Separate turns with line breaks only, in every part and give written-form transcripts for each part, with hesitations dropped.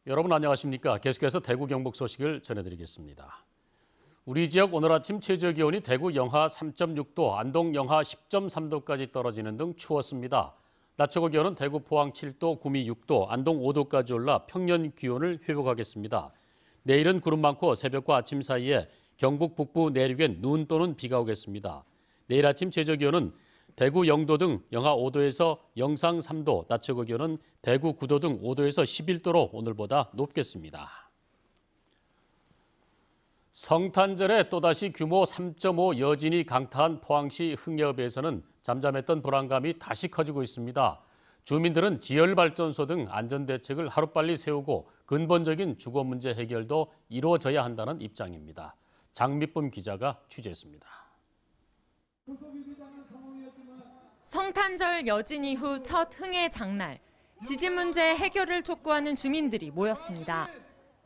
여러분 안녕하십니까? 계속해서 대구 경북 소식을 전해드리겠습니다. 우리 지역 오늘 아침 최저기온이 대구 영하 3.6도, 안동 영하 10.3도까지 떨어지는 등 추웠습니다. 낮 최고 기온은 대구 포항 7도, 구미 6도, 안동 5도까지 올라 평년 기온을 회복하겠습니다. 내일은 구름 많고 새벽과 아침 사이에 경북 북부 내륙엔 눈 또는 비가 오겠습니다. 내일 아침 최저기온은 대구 0도 등 영하 5도에서 영상 3도, 낮 최고 기온은 대구 9도 등 5도에서 11도로 오늘보다 높겠습니다. 성탄절에 또다시 규모 3.5 여진이 강타한 포항시 흥예읍에서는 잠잠했던 불안감이 다시 커지고 있습니다. 주민들은 지열발전소 등 안전대책을 하루빨리 세우고 근본적인 주거 문제 해결도 이루어져야 한다는 입장입니다. 장미쁨 기자가 취재했습니다.
성탄절 여진 이후 첫 흥예 장날, 지진 문제 해결을 촉구하는 주민들이 모였습니다.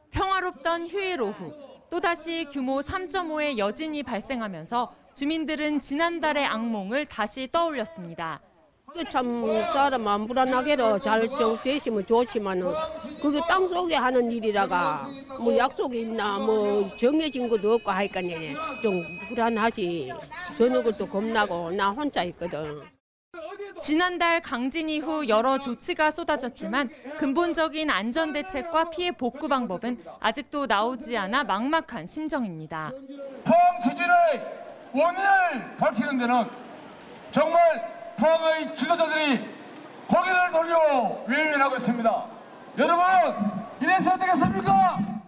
평화롭던 휴일 오후, 또다시 규모 3.5의 여진이 발생하면서 주민들은 지난달의 악몽을 다시 떠올렸습니다.
참 사람 안 불안하게도 잘 정되시면 좋지만은 그게 땅속에 하는 일이라가 뭐 약속이 있나 뭐 정해진 것도 없고 하니까 좀 불안하지. 저녁을 또 겁나고 나 혼자 있거든.
지난달 강진 이후 여러 조치가 쏟아졌지만 근본적인 안전대책과 피해 복구 방법은 아직도 나오지 않아 막막한 심정입니다.
포항 지진의 원인을 밝히는 데는 정말 포항의 지도자들이 고개를 돌려 외면하고 있습니다. 여러분, 이래서 어떻겠습니까?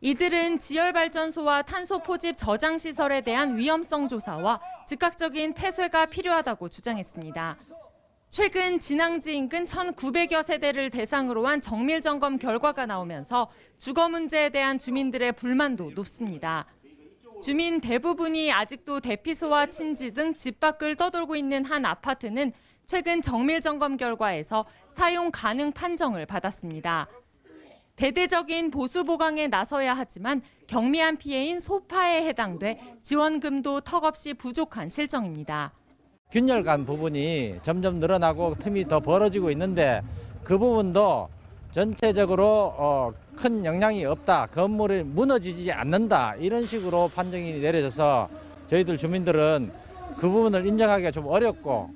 이들은 지열발전소와 탄소 포집 저장 시설에 대한 위험성 조사와 즉각적인 폐쇄가 필요하다고 주장했습니다. 최근 진앙지 인근 1,900여 세대를 대상으로 한 정밀 점검 결과가 나오면서 주거 문제에 대한 주민들의 불만도 높습니다. 주민 대부분이 아직도 대피소와 친지 등 집 밖을 떠돌고 있는 한 아파트는 최근 정밀 점검 결과에서 사용 가능 판정을 받았습니다. 대대적인 보수 보강에 나서야 하지만 경미한 피해인 소파에 해당돼 지원금도 턱없이 부족한 실정입니다.
균열간 부분이 점점 늘어나고 틈이 더 벌어지고 있는데 그 부분도 전체적으로 큰 영향이 없다, 건물이 무너지지 않는다 이런 식으로 판정이 내려져서 저희들 주민들은 그 부분을 인정하기가 좀 어렵고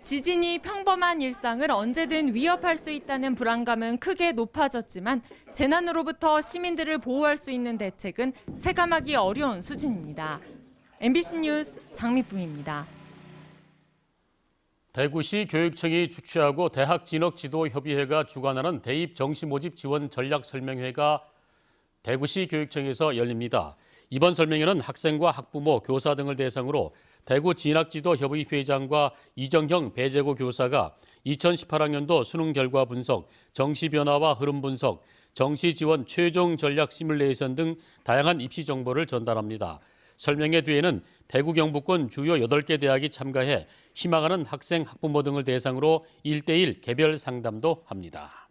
지진이 평범한 일상을 언제든 위협할 수 있다는 불안감은 크게 높아졌지만 재난으로부터 시민들을 보호할 수 있는 대책은 체감하기 어려운 수준입니다. MBC 뉴스 장미쁨입니다.
대구시 교육청이 주최하고 대학진학지도협의회가 주관하는 대입 정시모집 지원 전략설명회가 대구시 교육청에서 열립니다. 이번 설명회는 학생과 학부모, 교사 등을 대상으로 대구진학지도협의 회장과 이정형 배재고 교사가 2018학년도 수능 결과 분석, 정시 변화와 흐름 분석, 정시 지원 최종 전략 시뮬레이션 등 다양한 입시 정보를 전달합니다. 설명회 뒤에는 대구 경북권 주요 8개 대학이 참가해 희망하는 학생, 학부모 등을 대상으로 1:1 개별 상담도 합니다.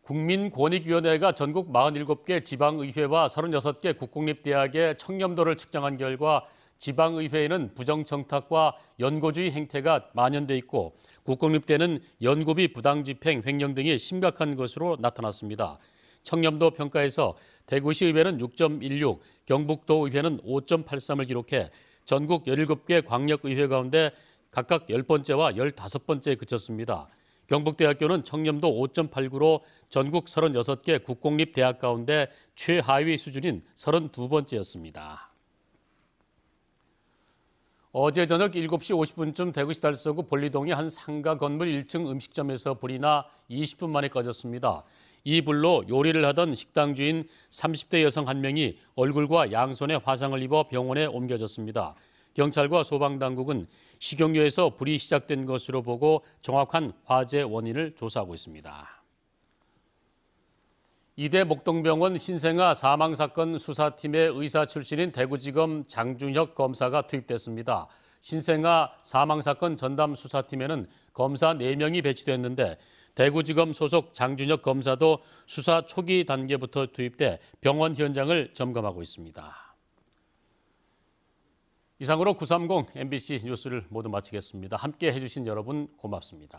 국민권익위원회가 전국 47개 지방의회와 36개 국공립대학의 청렴도를 측정한 결과 지방의회에는 부정청탁과 연고주의 행태가 만연돼 있고 국공립대는 연구비 부당집행, 횡령 등이 심각한 것으로 나타났습니다. 청렴도 평가에서 대구시 의회는 6.16, 경북도 의회는 5.83을 기록해 전국 17개 광역의회 가운데 각각 10번째와 15번째에 그쳤습니다. 경북대학교는 청렴도 5.89로 전국 36개 국공립대학 가운데 최하위 수준인 32번째였습니다. 어제 저녁 7시 50분쯤 대구시 달서구 볼리동의 한 상가 건물 1층 음식점에서 불이 나 20분 만에 꺼졌습니다. 이 불로 요리를 하던 식당 주인 30대 여성 한 명이 얼굴과 양손에 화상을 입어 병원에 옮겨졌습니다. 경찰과 소방당국은 식용유에서 불이 시작된 것으로 보고 정확한 화재 원인을 조사하고 있습니다. 이대 목동병원 신생아 사망사건 수사팀의 의사 출신인 대구지검 장준혁 검사가 투입됐습니다. 신생아 사망사건 전담 수사팀에는 검사 4명이 배치됐는데 대구지검 소속 장준혁 검사도 수사 초기 단계부터 투입돼 병원 현장을 점검하고 있습니다. 이상으로 930 MBC 뉴스를 모두 마치겠습니다. 함께 해주신 여러분 고맙습니다.